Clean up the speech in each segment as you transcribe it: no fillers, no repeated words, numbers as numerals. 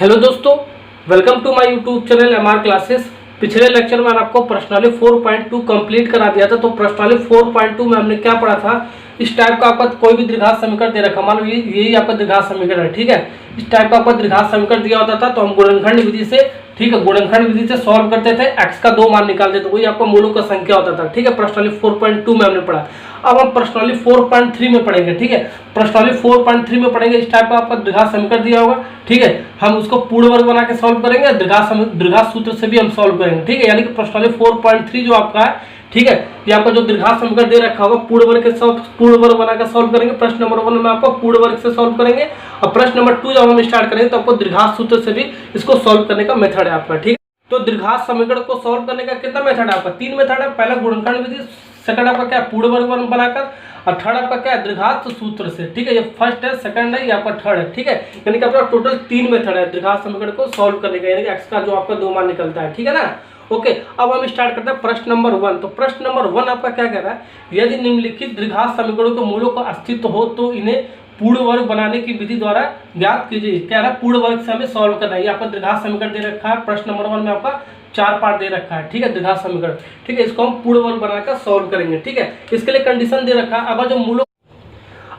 Hello दोस्तों, welcome to my YouTube channel MR classes. पिछले lecture में आपको प्रश्नावली 4.2 कंप्लीट करा दिया था। तो प्रश्नावली 4.2 में हमने क्या पढ़ा था, इस टाइप का आपका कोई भी द्विघात समीकरण दे रखा, मान लो यही आपका द्विघात समीकरण है, ठीक है। इस टाइप का आपका द्विघात समीकरण दिया होता था तो हम गुणनखंड विधि से, ठीक है, गुणनखंड विधि से सॉल्व करते थे, x का 2 मान निकालते थे, वही आपका मूलों का संख्या होता था, ठीक है। प्रश्नावली 4.2 में हमने पढ़ा। अब हम प्रश्नावली 4.3 में पढ़ेंगे, ठीक है। प्रश्नावली 4.3 में पढ़ेंगे, इस टाइप का आपका द्विघात समीकरण दिया होगा, ठीक है। हम उसको पूर्ण वर्ग बना के सॉल्व करेंगे, द्विघात सूत्र से भी हम सॉल्व करेंगे, ठीक है। यानी कि प्रश्नावली 4.3 जो आपका है, ठीक है, ये आपका जो द्विघात समीकरण दे रखा होगा पूर्ण वर्ग बनाकर सॉल्व करेंगे। प्रश्न नंबर 1 में आपको पूर्ण वर्ग से सॉल्व करेंगे और प्रश्न नंबर 2 जब हम स्टार्ट करेंगे तो आपको द्विघात सूत्र से भी इसको सॉल्व करने का मेथड है आपका, ठीक है। तो द्विघात समीकरण को सॉल्व करने का कितना मेथड है आपका? 3 मेथड है। पहला गुणनखंड विधि, सेकंड आपका क्या पूर्ण वर्ग बनाकर, और थर्ड आपका क्या द्विघात सूत्र से, ठीक है। ये फर्स्ट है, सेकंड है, ये आपका थर्ड है, ठीक है। यानी कि आपका टोटल 3 मेथड है द्विघात समीकरण को सॉल्व करने का, यानी कि x का जो आपका 2 मान निकलता है, ठीक है ना। ओके, अब हम स्टार्ट करते हैं प्रश्न नंबर 1। तो प्रश्न नंबर 1 आपका क्या कह रहा है, यदि निम्नलिखित द्विघात समीकरणों के मूलों का अस्तित्व हो तो इन्हें पूर्ण वर्ग बनाने की विधि द्वारा ज्ञात कीजिए। क्या है, पूर्ण वर्ग से हमें सॉल्व करना है। ये आपका द्विघात समीकरण दे रखा है, प्रश्न नंबर 1 में आपका 4 पार्ट दे रखा है, ठीक है, द्विघात समीकरण, ठीक है। इसको हम पूर्ण वर्ग बनाकर सॉल्व करेंगे, ठीक है। इसके लिए कंडीशन दे रखा है, अगर जो मूलों,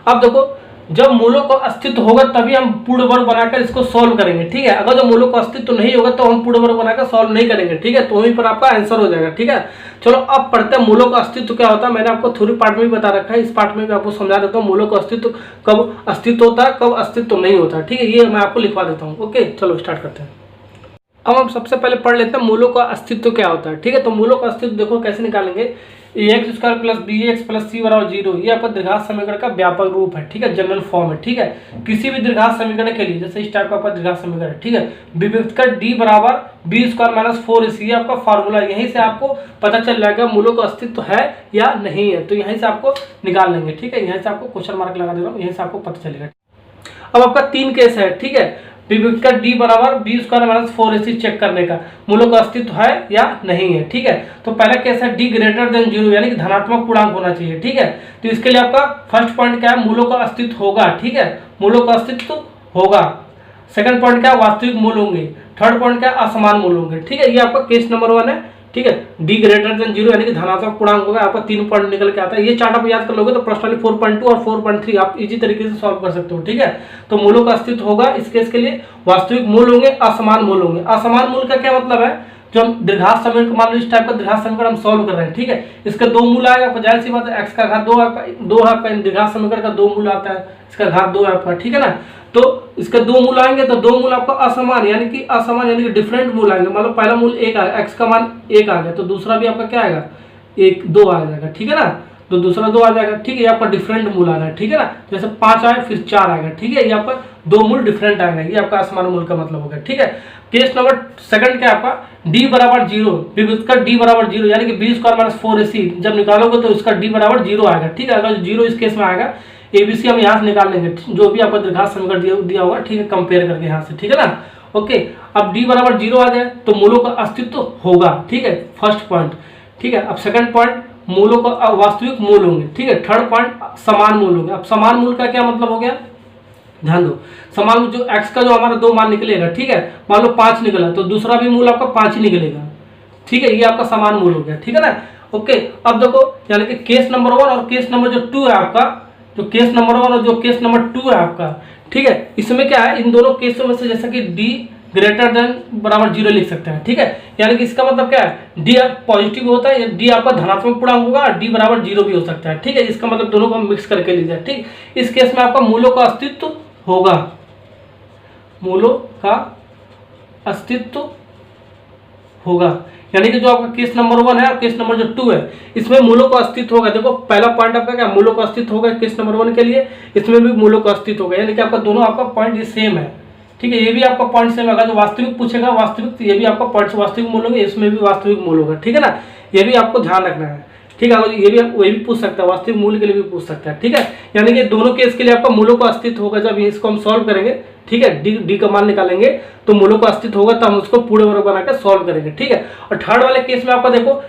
अब देखो, जब मूलों का अस्तित्व होगा तभी हम पूर्ण वर्ग बनाकर इसको सॉल्व करेंगे, ठीक है। अगर जो मूलों का अस्तित्व नहीं होगा तो हम पूर्ण वर्ग बनाकर सॉल्व नहीं करेंगे, ठीक है। तो वहीं पर आपका आंसर हो जाएगा, ठीक है। चलो अब पढ़ते हैं मूलों का अस्तित्व क्या होता है। मैंने आपको थ्योरी पार्ट में भी बता रखा है, इस पार्ट में भी आपको समझा देता हूँ मूलों का अस्तित्व कब अस्तित्व होता है, कब अस्तित्व नहीं होता है, ठीक है। ये मैं आपको लिखवा देता हूँ। ओके, चलो स्टार्ट करते हैं। अब हम सबसे पहले पढ़ लेते हैं मूलों का अस्तित्व क्या होता है, ठीक है। तो मूलों का अस्तित्व देखो कैसे निकालेंगे। ax² + bx + c = 0, ये आपका द्विघात समीकरण का व्यापक रूप है, ठीक है, जनरल फॉर्म है, ठीक है। किसी भी द्विघात समीकरण के लिए, जैसे इस टाइप का आपका द्विघात समीकरण है, ठीक है, विभक्त कर d = b² - 4ac, ये आपका फार्मूला। यहीं से आपको पता चल जाएगा मूलों का अस्तित्व है या नहीं है, तो यहीं से आपको निकाल लेंगे, ठीक है। यहीं से आपको क्वेश्चन मार्क लगा दे रहा हूँ, यहीं से आपको पता चलेगा। अब आपका 3 केस है, ठीक है। विभक्त का d = b² - 4ac चेक करने का, मूलों का अस्तित्व है या नहीं है, ठीक है। तो पहला केस है d > 0, यानी कि धनात्मक पूर्णांक होना चाहिए, ठीक है। तो इसके लिए आपका फर्स्ट पॉइंट क्या है, मूलों का अस्तित्व होगा, ठीक है, मूलों का अस्तित्व होगा। सेकंड पॉइंट क्या है, वास्तविक मूल होंगे। थर्ड पॉइंट क्या है, असमान मूल होंगे, ठीक है। ये आपका केस नंबर 1 है, ठीक है। d > 0 यानी कि धनात्मक पूर्णांक होगा, आपका 3 पॉइंट निकल के आता है। ये चार्ट आप याद कर लोगे तो प्रश्नावली 4.2 और 4.3 आप इजी तरीके से सॉल्व कर सकते हो, ठीक है। तो मूलों का अस्तित्व होगा इस केस के लिए, वास्तविक मूल होंगे, असमान मूल होंगे। असमान मूल का क्या मतलब है, जो हम द्विघात समीकरण, मान लो इस टाइप का द्विघात समीकरण हम सॉल्व कर रहे हैं, ठीक है। इसका 2 मूल आएगा, जाहिर सी बात है, x का घात 2 है आपका द्विघात समीकरण का 2 मूल आता है, इसका घात 2 है आपका, ठीक है ना। तो इसके 2 मूल आएंगे तो 2 मूल आपका असमान यानी कि डिफरेंट मूल आएंगे। मान लो पहला मूल 1 आएगा, x का मान 1 आ गया, तो दूसरा भी आपका क्या आएगा, 2 आ जाएगा, ठीक है ना। तो दूसरा 2 आ जाएगा, ठीक है। ये आपका डिफरेंट मूल आ रहा है, ठीक है ना। जैसे 5 आए फिर 4 आएगा, ठीक है। ये आपका 2 मूल डिफरेंट आएगा, ये आपका असमान मूल का मतलब होगा, ठीक है। केस नंबर सेकंड क्या आपका, d = 0, विभक्त का d = 0 यानी कि b² - 4ac जब निकालोगे तो इसका d = 0 आएगा, ठीक है। अगर 0 इस केस में आएगा, ABC हम यहाँ से निकाल लेंगे, जो भी आपका द्विघात समीकरण दिया होगा, ठीक है, कंपेयर करके यहाँ से, ठीक है ना। ओके, अब d = 0 आ जाए तो मूलों का अस्तित्व होगा, ठीक है, फर्स्ट पॉइंट, ठीक है। अब सेकंड पॉइंट, मूलों का वास्तविक मूल होंगे, ठीक है। थर्ड पॉइंट, समान मूल होंगे। अब समान मूल का क्या मतलब हो गया, ध्यान दो, समान मूल जो x का जो हमारा 2 मान निकलेगा, ठीक है, मान लो 5 निकला तो दूसरा भी मूल आपका 5 ही निकलेगा, ठीक है। ये आपका समान मूल हो गया, ठीक है ना। ओके, अब देखो, यानी कि केस नंबर 1 और केस नंबर जो 2 है आपका, जो केस नंबर 1 और जो केस नंबर 2 है आपका, ठीक है, इसमें क्या है, इन दोनों केसों में से जैसा कि d > 0 लिख सकते हैं, ठीक है। यानी कि इसका मतलब क्या है, d पॉजिटिव होता है, d आपका धनात्मक पूर्णांक होगा, और d = 0 भी हो सकता है, ठीक है। इसका मतलब दोनों को हम मिक्स करके लीजिए, ठीक। इस केस में आपका मूलों का अस्तित्व होगा, मूलों का अस्तित्व होगा, यानी कि जो आपका केस नंबर 1 है और केस नंबर जो 2 है, इसमें मूलों का अस्तित्व होगा। देखो पहला पॉइंट आपका क्या, मूलों का अस्तित्व होगा केस नंबर 1 के लिए, इसमें भी मूलों का अस्तित्व होगा, यानी कि आपका दोनों आपका पॉइंट ये सेम है, ठीक है। ये भी आपका पॉइंट सेम होगा, जो वास्तविक पूछेगा वास्तविक, ये भी आपका पॉइंट वास्तविक मूल होंगे, इसमें भी वास्तविक मूल होगा, ठीक है ना। ये भी आपको ध्यान रखना है, ठीक है। ये भी वही भी पूछ सकता है, वास्तविक मूल के लिए भी पूछ सकता है, ठीक है। यानी कि दोनों केस के लिए आपका मूलों का अस्तित्व होगा। जब इसको हम सॉल्व करेंगे, ठीक है, डी का मान निकालेंगे तो मूलों का अस्तित्व होगा, तो हम उसको पूर्ण वर्ग बनाकर सॉल्व करेंगे, ठीक है। और थर्ड वाले केस में आपका देखो,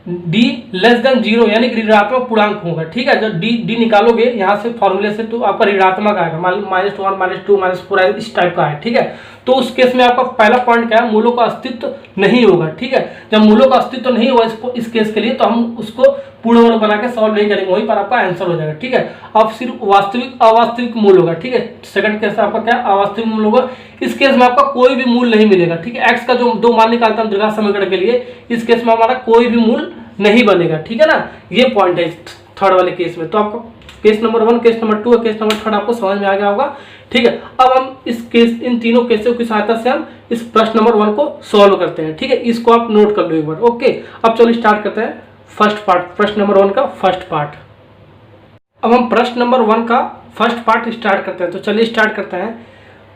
डी लेस देन जीरो यानी कि ऋणात्मक पूर्णांक होगा। ठीक है, जब डी निकालोगे यहाँ से फॉर्मूले से तो आपका ऋणात्मक आएगा, -1 -2 -4 इस टाइप का है। ठीक है, तो उस केस में आपका पहला पॉइंट क्या है, मूलों का अस्तित्व नहीं होगा। ठीक है, जब मूलों का अस्तित्व नहीं होगा इस केस के लिए तो हम उसको पूर्ण वर्ग बना के सॉल्व नहीं करेंगे, वहीं पर आपका आंसर हो जाएगा। ठीक है, अब सिर्फ वास्तविक अवास्तविक मूल होगा। ठीक है, सेकंड केस आपका क्या अवास्तविक मूल होगा। इस केस में आपका कोई भी मूल नहीं मिलेगा। ठीक है, एक्स का जो दो मान निकालते हैं द्विघात समीकरण के लिए, इस केस में हमारा कोई भी मूल नहीं बनेगा। ठीक है ना, ये पॉइंट है थर्ड वाले केस में। तो आपको केस नंबर 1, केस नंबर 2 और केस नंबर 3 आपको समझ में आ गया होगा। ठीक है, अब हम इन तीनों केसों की सहायता से हम इस प्रश्न नंबर 1 को सॉल्व करते हैं। ठीक है, इसको आप नोट कर लो एक बार। ओके, अब चलो स्टार्ट करते हैं फर्स्ट पार्ट, प्रश्न नंबर 1 का फर्स्ट पार्ट। अब हम प्रश्न नंबर 1 का फर्स्ट पार्ट स्टार्ट करते हैं। तो चलिए स्टार्ट करते हैं।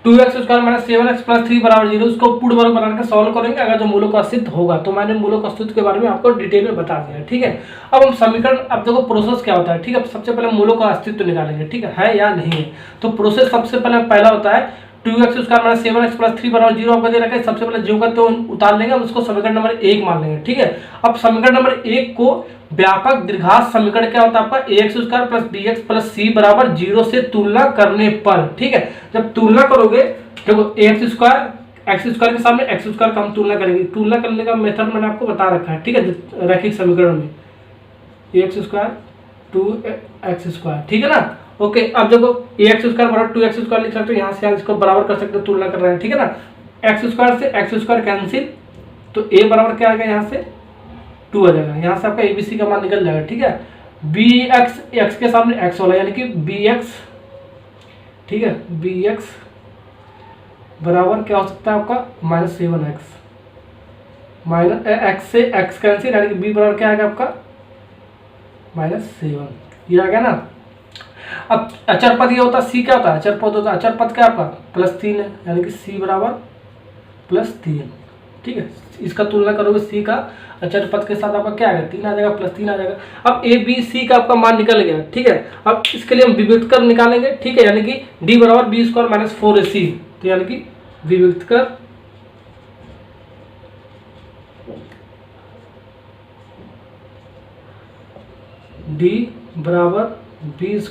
2x² - 7x + 3 = 0 इसको पूर्ण वर्ग बना के सॉल्व करेंगे अगर जो मूलों का अस्तित्व होगा। तो मैंने मूलों का अस्तित्व के बारे में आपको डिटेल में बता दिया है। ठीक है, अब हम समीकरण, अब देखो प्रोसेस क्या होता है। ठीक है, सबसे पहले मूलों का अस्तित्व निकालेंगे। ठीक है या नहीं है। तो प्रोसेस सबसे पहला होता है 2x² - 7x + 3 = 0 आपको दे रखा है। सबसे पहले जो का तो उतार लेंगे, हम उसको समीकरण नंबर 1 मान लेंगे। ठीक है, अब समीकरण नंबर 1 को व्यापक द्विघात समीकरण क्या होता है आपका, ax² + bx + c = 0 से तुलना करने पर। ठीक है, जब तुलना करोगे देखो x² के सामने x² का हम तुलना करेंगे। तुलना करने का मेथड मैंने आपको बता रखा है। ठीक है, रैखिक समीकरण में ax² 2x²। ठीक है ना। ओके, अब देखो ax² = 2x² लिख सकते हो, यहाँ से इसको बराबर कर सकते हो, तुलना कर रहे हैं। ठीक है ना, x² से x² कैंसिल, तो a बराबर क्या आ गया, यहाँ से 2 आ जाएगा। यहाँ से आपका abc का मान निकल जाएगा। ठीक है, bx x के सामने x वाला यानी कि bx। ठीक है, bx बराबर क्या हो सकता है आपका -7x, x से x कैंसिल यानी कि b बराबर क्या आएगा आपका -7। ये आ गया ना। अब अचर पद ये होता है, c क्या होता है, अचर पद होता है। अचर पद क्या आपका +3 है यानी कि c बराबर +3। ठीक है, इसका तुलना करोगे c का अचर पद के साथ आपका क्या आएगा, 3 आ जाएगा, +3 आ जाएगा। अब a b c का आपका मान निकल गया। ठीक है, अब इसके लिए हम विभक्त कर निकालेंगे। ठीक है, यानी कि d बराबर b² - 4ac, तो यानी कि विभक्त कर d बराबर b² -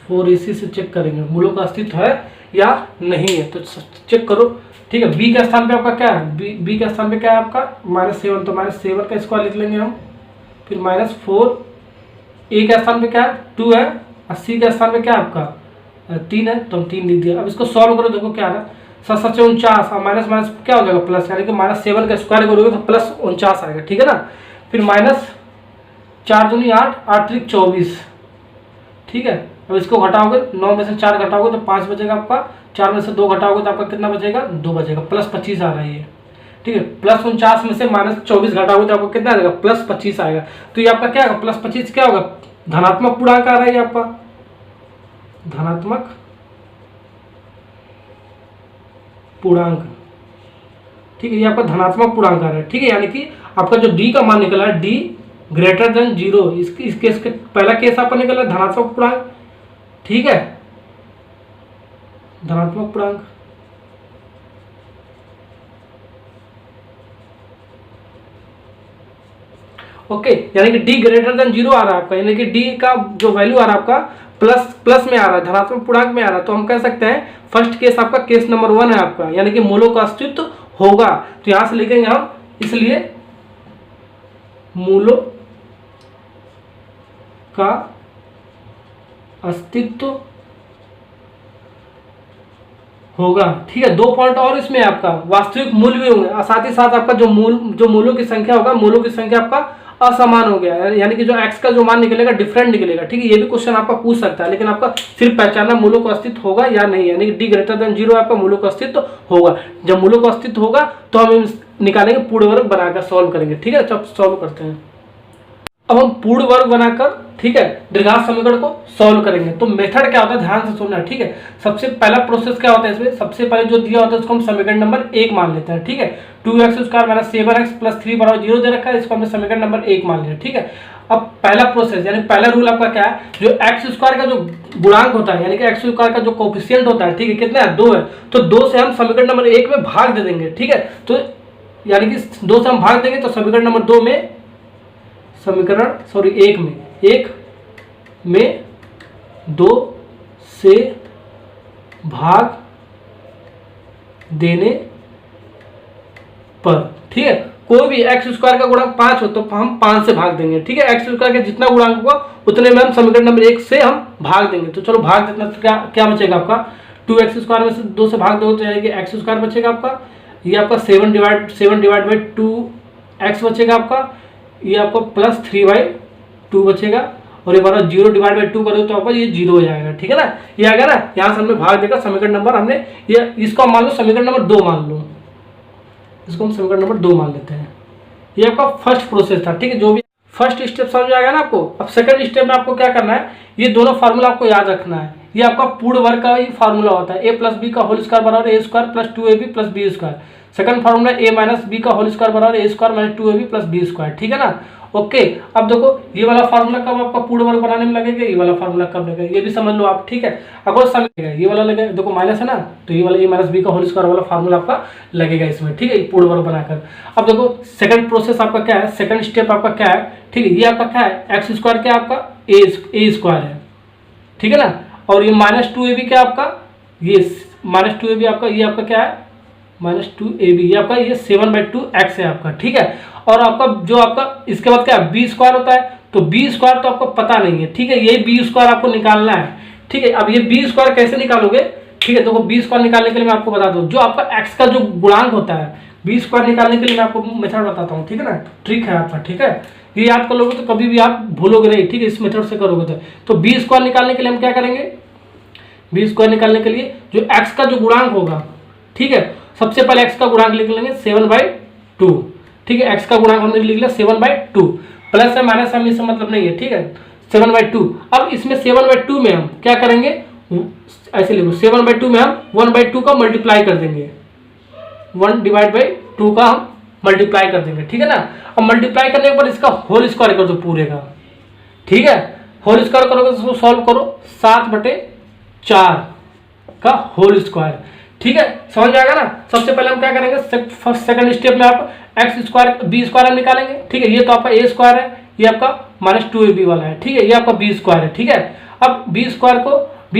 4ac से चेक करेंगे मूलों का अस्तित्व है या नहीं है। तो चेक करो। ठीक है, b के स्थान पे आपका क्या है, b के स्थान पे क्या है आपका -7, तो -7 का स्क्वायर लिख लेंगे हम। फिर -4, a के स्थान पे क्या है 2 है, और c के स्थान पे क्या है आपका 3 है, तो हम 3 लिख दिया। अब इसको सॉल्व करो, देखो क्या है 7 × 49 और माइनस माइनस क्या हो जाएगा प्लस, यानी कि -7 का स्क्वायर करोगे तो +49 आएगा। ठीक है ना, फिर -4 दूनी 8, 8 त्रिक 24। ठीक है, अब इसको घटाओगे, 9 में से 4 घटाओगे तो 5 बचेगा आपका, 4 में से 2 घटाओगे तो आपका कितना बचेगा 2 बचेगा, +25 आ रहा है ये। ठीक है, +49 में से -24 घटाओगे तो आपको कितना आएगा +25 आएगा। तो ये आपका क्या होगा +25 क्या होगा, धनात्मक पूर्णांक आ रहा है ये आपका, धनात्मक पूर्णांक। ठीक है, ये आपका धनात्मक पूर्णांक आ रहा है। ठीक है, यानी कि आपका जो d का मान निकला है d ग्रेटर देन 0, इस केस के पहला केस आपका निकला धनात्मक पूर्णांक। ठीक है, धनात्मक पूर्णांक। ओके, यानी कि d ग्रेटर देन 0 आ रहा है आपका, यानी कि d का जो वैल्यू आ रहा है आपका प्लस में आ रहा है, धनात्मक पूर्णांक में आ रहा है। तो हम कह सकते हैं फर्स्ट केस आपका केस नंबर 1 है आपका, यानी कि मूलों का अस्तित्व होगा। तो यहां से लिखेंगे हम, इसलिए मूलों का अस्तित्व होगा। ठीक है, 2 पॉइंट और इसमें आपका वास्तविक मूल्य भी होंगे, और साथ ही साथ आपका जो मूलों की संख्या होगा, मूलों की संख्या आपका असमान हो गया, यानी कि जो x का जो मान निकलेगा डिफरेंट निकलेगा। ठीक है, ये भी क्वेश्चन आपका पूछ सकता है, लेकिन आपका सिर्फ पहचानना मूलों का अस्तित्व होगा या नहीं, यानी कि d ग्रेटर देन 0 आपका मूलों का अस्तित्व होगा। जब मूलों का अस्तित्व होगा तो हम निकालेंगे पूर्ण वर्ग बनाकर सॉल्व करेंगे। ठीक है, जब सॉल्व करते हैं, अब हम पूर्ण वर्ग बनाकर ठीक है द्विघात समीकरण को सॉल्व करेंगे। तो मेथड क्या होता है ध्यान से सुनना। ठीक है, सबसे पहला प्रोसेस क्या होता है इसमें, सबसे पहले जो दिया होता है उसको हम समीकरण नंबर 1 मान लेते हैं। ठीक है, 2x² - 7x + 3 = 0 दे रखा है, इसको हमने समीकरण नंबर 1 मान लिया। ठीक है, अब पहला प्रोसेस यानी पहला रूल आपका क्या है, जो x² का जो गुणांक होता है यानी कि x² का जो कोफिशिएंट होता है, ठीक है कितना है 2 है, तो 2 से हम समीकरण नंबर 1 में भाग दे देंगे। ठीक है, तो यानी कि 2 से हम भाग देंगे तो समीकरण नंबर 2 में समीकरण सॉरी एक में 2 से भाग देने पर, ठीक है, कोई भी एक्स स्क्वायर का गुणांक 5 हो तो हम 5 से भाग देंगे, ठीक है। एक्स स्क्वायर का जितना गुणांक होगा उतने में हम समीकरण नंबर 1 से हम भाग देंगे। तो चलो भाग देना, तो क्या बचेगा आपका 2x स्क्वायर में से 2 से भाग दो तो यानी कि एक्स स्क्वायर बचेगा आपका। ये आपका 7 डिवाइड बाई 2x बचेगा आपका। ये आपको प्लस 3/2 बचेगा और ये बार 0 डिवाइड बाई 2 करोगे तो आपका ये 0 हो जाएगा, ठीक है ना। ये आ गया ना, यहाँ से हमने भाग देकर समीकरण नंबर हमने ये इसको मान लो समीकरण नंबर 2 मान लो, इसको हम समीकरण नंबर 2 मान लेते हैं। ये आपका फर्स्ट प्रोसेस था, ठीक है। जो भी फर्स्ट स्टेप समझ आएगा ना आपको। अब सेकंड स्टेप में आपको क्या करना है, ये दोनों फार्मूला आपको याद रखना है। ये आपका पूर्ण वर्ग का ही फार्मूला होता है, a प्लस बी का होल स्क्वायर बराबर a square plus 2ab plus B square. Second formula a minus B का होल स्क्वायर बराबर a square minus 2ab plus B square, ठीक है ना। ओके, अब देखो ये वाला फार्मूला कब आपका पूर्ण वर्ग बनाने में लगेगा, ये वाला फार्मूला कब लगेगा ये भी समझ लो आप, ठीक है। अगर समझेगा ये वाला लगेगा, देखो माइनस है ना, तो ये वाला a माइनस बी का होल स्क्वायर वाला फार्मूला आपका लगेगा इसमें, ठीक है, पूर्ण वर्ग बनाकर। अब देखो सेकंड प्रोसेस आपका क्या है, सेकंड स्टेप आपका क्या है, ठीक है। ये आपका क्या है, एक्स स्क्वायर क्या आपका a स्क्वायर है, ठीक है ना। और ये माइनस 2ab क्या आपका, ये माइनस 2ab आपका, ये आपका क्या है माइनस 2ab, ये आपका ये 7/2x है आपका, ठीक है। और आपका जो आपका इसके बाद क्या बी स्क्वायर होता है, तो बी स्क्वायर तो आपको पता नहीं है, ठीक है। ये बी स्क्वायर आपको निकालना है, ठीक है। अब ये बी स्क्वायर कैसे निकालोगे, ठीक है। देखो बी स्क्वायर निकालने के लिए मैं आपको बता दूं, जो आपका एक्स का जो गुणांक होता है बी स्क्वायर निकालने के लिए मैं आपको मेथड बताता हूँ, ठीक है ना, ट्रिक है आपका, ठीक है। ये याद कर लोगे तो कभी भी आप भूलोगे नहीं, ठीक है, इस मेथड से करोगे तो बी स्क्वायर निकालने के लिए हम क्या करेंगे, बी स्क्वायर निकालने के लिए जो एक्स का जो गुणांक होगा, ठीक है, सबसे पहले एक्स का गुणांक लिख लेंगे 7/2, ठीक है। एक्स का गुणांक हमने लिख लिया 7/2, प्लस है माइनस हम इससे मतलब नहीं है, ठीक है, 7/2। अब इसमें 7/2 में हम क्या करेंगे, ऐसे लिखो 7/2 में हम 1/2 का मल्टीप्लाई कर देंगे, 1/2 का हम मल्टीप्लाई कर देंगे, ठीक है ना। अब मल्टीप्लाई करने के बाद इसका होल स्क्वायर कर दो पूरे का, ठीक है। होल स्क्वायर करोगे तो इसको सॉल्व करो, 7/4 का होल स्क्वायर, ठीक है, समझ में आएगा ना। सबसे पहले हम क्या करेंगे, फर्स्ट सेकंड स्टेप में आप एक्स स्क्वायर बी स्क्वायर हम निकालेंगे, ठीक है। ये तो आपका a स्क्वायर है, ये आपका माइनस 2ab वाला है, ठीक है। ये आपका बी स्क्वायर है, ठीक है। अब बी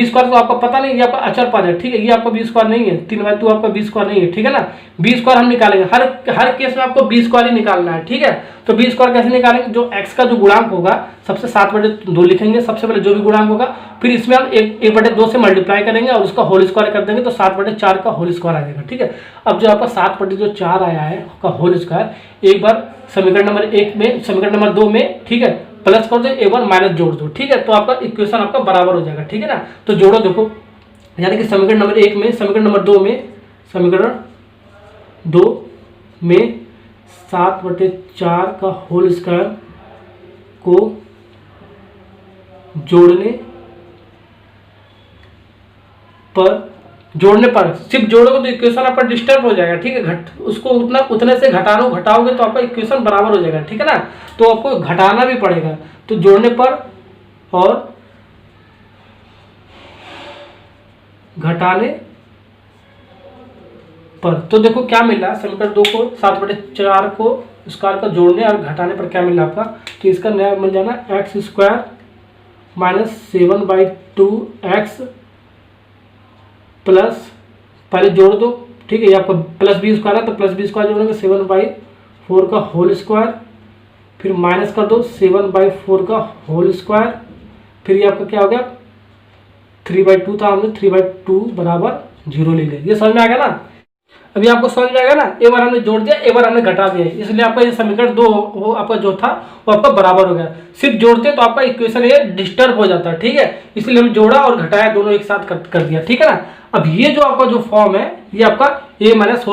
स्क्वायर तो आपको पता नहीं, ये आपका अचर पद है, ठीक है। ये आपका बी स्क्वायर नहीं है, 3/2 आपका बी स्क्वायर नहीं है, ठीक है ना। बी स्क्वायर हम निकालेंगे, हर केस में आपको बी स्क्वायर ही निकालना है, ठीक है। तो बी स्क्वायर कैसे निकालेंगे, जो एक्स का जो गुणांक होगा सबसे 7/2 लिखेंगे सबसे पहले, जो भी गुणांक होगा, फिर इसमें हम 1/2 से मल्टीप्लाई करेंगे और उसका होल स्क्वायर कर देंगे तो 7/4 का होल स्क्वायर आ जाएगा, ठीक है। अब जो आपका 7/4 आया है का होल स्क्वायर, एक बार समीकरण नंबर 1 में, समीकरण नंबर 2 में, ठीक है, प्लस कर दो, एक बार माइनस जोड़ दो, ठीक है। तो आपका इक्वेशन आपका बराबर हो जाएगा, ठीक है ना। तो जोड़ो, देखो यानी कि समीकरण नंबर 1 में, समीकरण नंबर 2 में, समीकरण 2 में 7/4 का होल स्क्वायर को जोड़ने पर सिर्फ जोड़ोगे तो इक्वेशन आपका डिस्टर्ब हो जाएगा, ठीक है। उसको उतने से घटाओगे तो आपका इक्वेशन बराबर हो जाएगा, ठीक है ना। तो आपको घटाना भी पड़ेगा, तो जोड़ने पर और घटाने पर, तो देखो क्या मिल रहा है, समीकरण 2 को 7/4 को स्क्वायर का जोड़ने और घटाने पर क्या मिल रहा है आपका, तो इसका नया मिल जाना x square minus 7/2x plus, पहले जोड़ दो, ठीक है। ये आपका प्लस बी स्क्वायर है तो प्लस बी स्क्वायर जोड़ेंगे 7/4 का होल स्क्वायर, फिर माइनस कर दो 7/4 का होल स्क्वायर, फिर ये आपका क्या हो गया 3/2 था, हमने 3/2 बराबर 0 ले लिया। ये समझ में आ गया ना। अभी आपको समझ में आएगा ना, एक बार हमने जोड़ दिया, एक बार हमने घटा दिया, इसलिए आपका ये समीकरण 2 आपका जो था वो आपका बराबर हो गया। सिर्फ जोड़ते तो आपका इक्वेशन ये डिस्टर्ब हो जाता है, ठीक है, इसलिए हम जोड़ा और घटाया दोनों एक साथ कर दिया, ठीक है ना। अब ये जो आपका जो फॉर्म है ये आपका a माइनस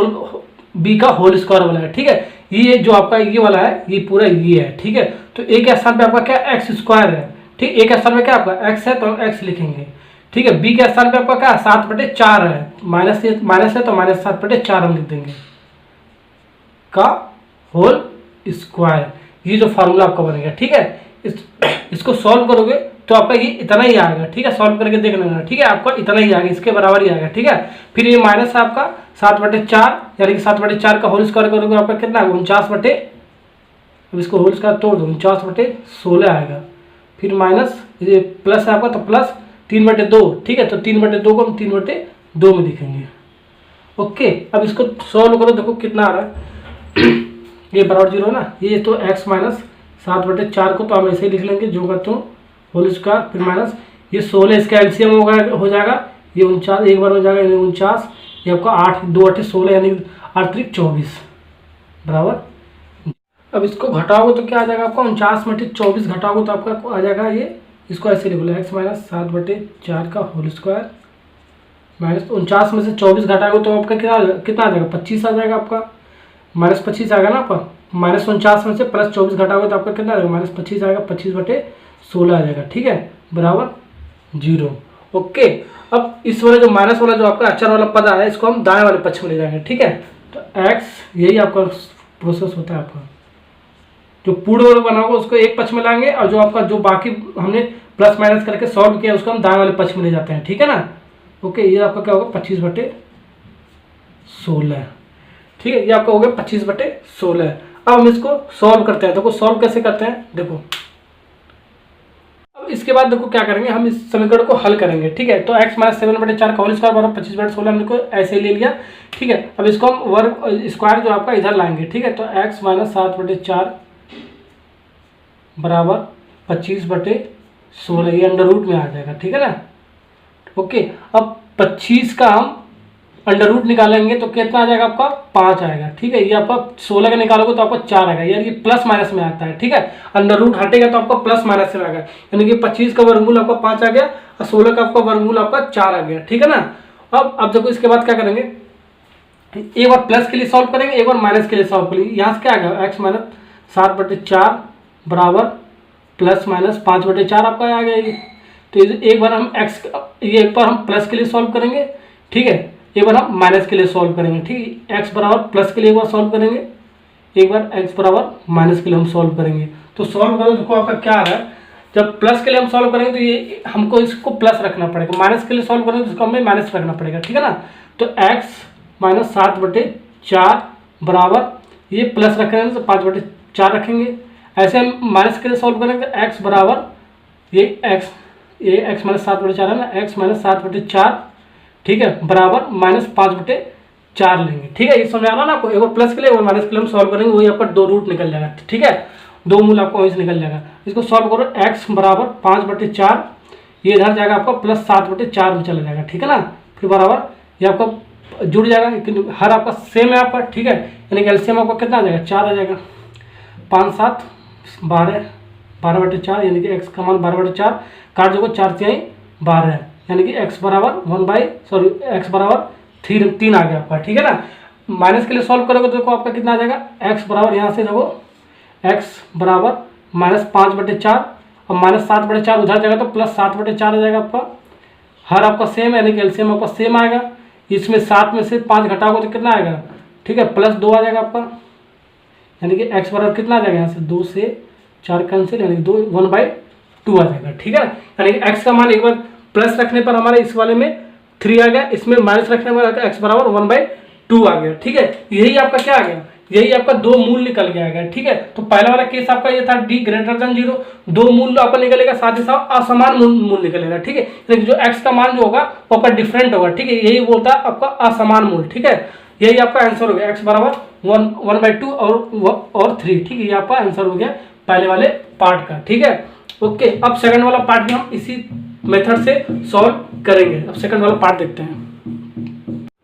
बी का होल स्क्वायर वाला है, ठीक है। ये जो आपका ये वाला है ये पूरा ये है, ठीक है। तो a के स्थान पे आपका क्या एक्स स्क्वायर है, ठीक। a के स्थान में क्या आपका x है तो हम x लिखेंगे, ठीक है। b के स्थान पे आपका क्या 7/4 है, माइनस है तो माइनस 7/4 हम लिख देंगे का होल स्क्वायर। ये जो फार्मूला आपका बनेगा, ठीक है। इसको सॉल्व करोगे तो आपका ये इतना ही आएगा, ठीक है। सॉल्व करके देख लेना, ठीक है, आपका इतना ही आएगा, इसके बराबर ही आएगा, ठीक है। फिर ये माइनस है आपका 7/4 यानी कि 7/4 का होल स्क्वायर करोगे आपका कितना है 49/, अब इसको होल स्क्वायर तोड़ दो, 49/16 आएगा। फिर माइनस ये प्लस है आपका, तो प्लस 3/2, ठीक है। तो 3/2 को हम 3/2 में लिखेंगे। ओके, अब इसको सॉल्व करो, देखो कितना आ रहा है। ये बराबर 0 ना, ये तो x माइनस 7/4 को तो हम ऐसे ही लिख लेंगे, जो करते हो होल स्क्वायर, फिर माइनस ये 16, इसका एलसीएम हो जाएगा, ये 49 एक बार हो जाएगा, यानी 49, ये आपका 8 2 8 16, यानी 8 3 24 बराबर। अब इसको घटाओगे तो क्या आ जाएगा आपका, 49/24 घटाओगे तो आपका आ जाएगा ये, इसको ऐसे लिख लो, x माइनस 7/4 का होल स्क्वायर माइनस 49 में से 24 घटाओगे तो आपका कितना आ जाएगा, 25 आ जाएगा आपका, -25 आएगा ना आपका। -49 में से प्लस 24 घटाओगे तो आपका कितना आएगा, -25 आएगा, 25/16 आ जाएगा, ठीक है, बराबर 0। ओके, अब इस वाले जो माइनस वाला जो आपका अचर वाला पद आया है, इसको हम दाएं वाले पक्ष में ले जाएंगे, ठीक है। तो x यही आपका प्रोसेस होता है आपका, जो पूर्ण वर्ग बना होगा उसको एक पक्ष में लाएंगे, और जो आपका जो बाकी हमने प्लस माइनस करके सॉल्व किया उसको हम दाएं वाले पक्ष में ले जाते हैं, ठीक है ना। ओके, ये आपका क्या होगा, 25/16, ठीक है, ये आपका हो गया 25/16। अब हम इसको सॉल्व करते हैं, देखो सॉल्व कैसे करते हैं, देखो अब इसके बाद देखो क्या करेंगे, हम इस समीकरण को हल करेंगे, ठीक है। तो x माइनस 7/4 का होल स्क्वायर बराबर 25/16 हमने को ऐसे ले लिया, ठीक है। अब इसको हम वर्ग स्क्वायर जो आपका इधर लाएंगे, ठीक है। तो x माइनस 7/4 बराबर 25/16, ये अंडर रूट में आ जाएगा, ठीक है ना। ओके, अब 25 का हम अंडर रूट निकालेंगे तो कितना आ जाएगा आपका, 5 आएगा, ठीक है। ये आपका 16 का निकालोगे तो आपका 4 आएगा, यार ये प्लस माइनस में आता है, ठीक है। अंडर रूट हटेगा तो आपका प्लस माइनस में आएगा, यानी कि 25 का वर्गमूल आपका 5 आ गया और 16 का आपका वर्गमूल आपका 4 आ गया, ठीक है ना। अब देखो इसके बाद क्या करेंगे, एक बार प्लस के लिए सॉल्व करेंगे, एक बार माइनस के लिए सॉल्व करेंगे। यहाँ से क्या आएगा, x माइनस 7/4 बराबर प्लस माइनस 5/4 आपका आ गया ये। तो एक बार हम x, ये एक बार हम प्लस के लिए सॉल्व करेंगे, ठीक है, एक बार हम माइनस के लिए सॉल्व करेंगे, ठीक है। x बराबर प्लस के लिए एक बार सॉल्व करेंगे, एक बार x बराबर माइनस के लिए हम सॉल्व करेंगे। तो सॉल्व करो, देखो आपका क्या आ रहा है, जब प्लस के लिए हम सॉल्व करेंगे तो ये हमको इसको प्लस रखना पड़ेगा, माइनस के लिए सॉल्व करेंगे तो इसको हमें माइनस रखना पड़ेगा, ठीक है ना। तो x माइनस 7/4 बराबर ये प्लस रखेंगे तो 5/4 रखेंगे। ऐसे हम माइनस के लिए सॉल्व करेंगे तो x बराबर ये x माइनस 7/4 है ना, x माइनस 7/4, ठीक है, बराबर माइनस 5/4 लेंगे, ठीक है। ये समझ आ रहा ना आपको, एक बार प्लस के लिए और माइनस के लिए हम सॉल्व करेंगे, वही आपका 2 रूट निकल जाएगा, ठीक है, 2 मूल आपका वहीं से निकल जाएगा। इसको सॉल्व करो, x बराबर 5/4, ये इधर जाएगा आपका प्लस 7/4 में चला जाएगा, ठीक है ना। फिर बराबर ये आपका जुड़ जाएगा, हर आपका सेम है आपका, ठीक है, यानी कि एलसीएम आपका कितना आ जाएगा, 4 आ जाएगा, 5 7 12, 12/4, यानी कि x का मान 12/4 काट दोगे, 4 3 12, यानी कि x बराबर x बराबर 3 आ गया आपका, ठीक है ना। माइनस के लिए सॉल्व करोगे तो देखो आपका कितना आ जाएगा, x बराबर यहाँ से देखो x बराबर माइनस 5/4 और माइनस 7/4 उधर जाएगा तो प्लस 7/4 आ जाएगा आपका, हर आपका सेम, यानी कि एलसीएम आपका सेम आएगा। इसमें 7 में से 5 घटाओगे तो कितना आएगा, ठीक है, प्लस 2 आ जाएगा आपका, यानी कि x बराबर कितना आ जाएगा, यहाँ से 2 से 4 कैंसिल, यानी कि 1/2 आ जाएगा, ठीक है। यानी कि x का मान एक बार प्लस रखने पर हमारे इस वाले में 3 आ गया, इसमें माइनस रखने पर x बराबर 1/2 आ गया, ठीक है। यही आपका क्या आ गया, यही आपका 2 मूल निकल गया, ठीक है। तो पहला वाला केस आपका ये था d ग्रेटर देन 0, 2 मूल आपका निकलेगा, साथ ही साथ असमान मूल निकलेगा, ठीक है। लेकिन जो x का मान जो होगा वो आपका डिफरेंट होगा, ठीक है, यही बोलता है आपका असमान मूल, ठीक है। यही आपका आंसर हो गया, x बराबर 1/2 और 3, ठीक है, ये आपका आंसर हो गया पहले वाले पार्ट का, ठीक है। ओके, अब सेकंड वाला पार्ट भी हम इसी मेथड से सॉल्व करेंगे। अब सेकंड वाला पार्ट देखते हैं।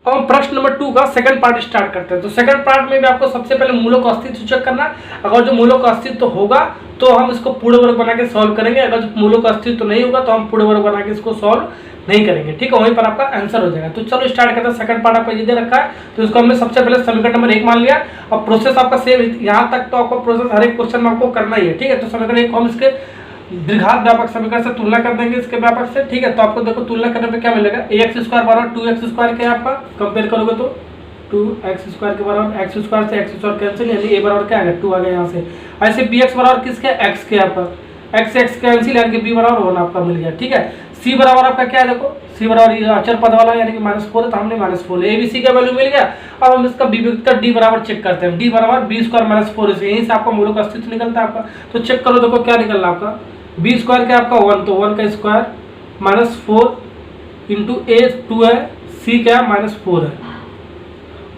अब हम प्रश्न नंबर 2 का सेकंड पार्ट स्टार्ट करते हैं। तो सेकंड पार्ट में भी आपको सबसे पहले मूलों का अस्तित्व चेक करना है। अगर जो मूलों का अस्तित्व होगा तो हम इसको पूर्ण वर्ग बना के सॉल्व करेंगे, अगर जो मूलों का अस्तित्व नहीं होगा तो हम पूर्ण वर्ग बना के इसको सॉल्व नहीं करेंगे, ठीक है, वहीं पर आपका आंसर हो जाएगा। तो चलो स्टार्ट करते हैं। सेकंड पार्ट आपका ये दे रखा है, तो इसको हमने सबसे पहले समीकरण नंबर 1 मान लिया। अब प्रोसेस आपका सेम, यहाँ तक तो आपका प्रोसेस हर एक क्वेश्चन में आपको करना ही है, ठीक है। तो समीकरण 1 को हम इसके द्विघात व्यापक समीकरण से तुलना कर देंगे इसके व्यापक से, ठीक है। तो आपको देखो तुलना करने पे क्या मिलेगा, ax² बराबर 2x² के आपका कंपेयर करोगे तो 2x² के बराबर x² से x² कैंसिल, यानी a बराबर क्या आ गया, 2 आ गया यहाँ से। ऐसे bx बराबर किसके, x के, आपका x से x कैंसिल, यानी कि b बराबर 1 आपका मिल गया, ठीक है। c बराबर आपका क्या है, देखो सी बराबर ये अचर पद वाला यानी कि -4 है तो हमने -4 ए बी सी का वैल्यू मिल गया। अब हम इसका बी का डी बराबर चेक करते हैं। डी बराबर बी स्क्वायर -4 से यहीं से आपका मूलों का अस्तित्व निकलता है आपका। तो चेक करो, देखो क्या निकल रहा है आपका। बी स्क्वायर क्या आपका 1, तो 1 का स्क्वायर -4 इंटू ए 2 है, सी क्या -4 है।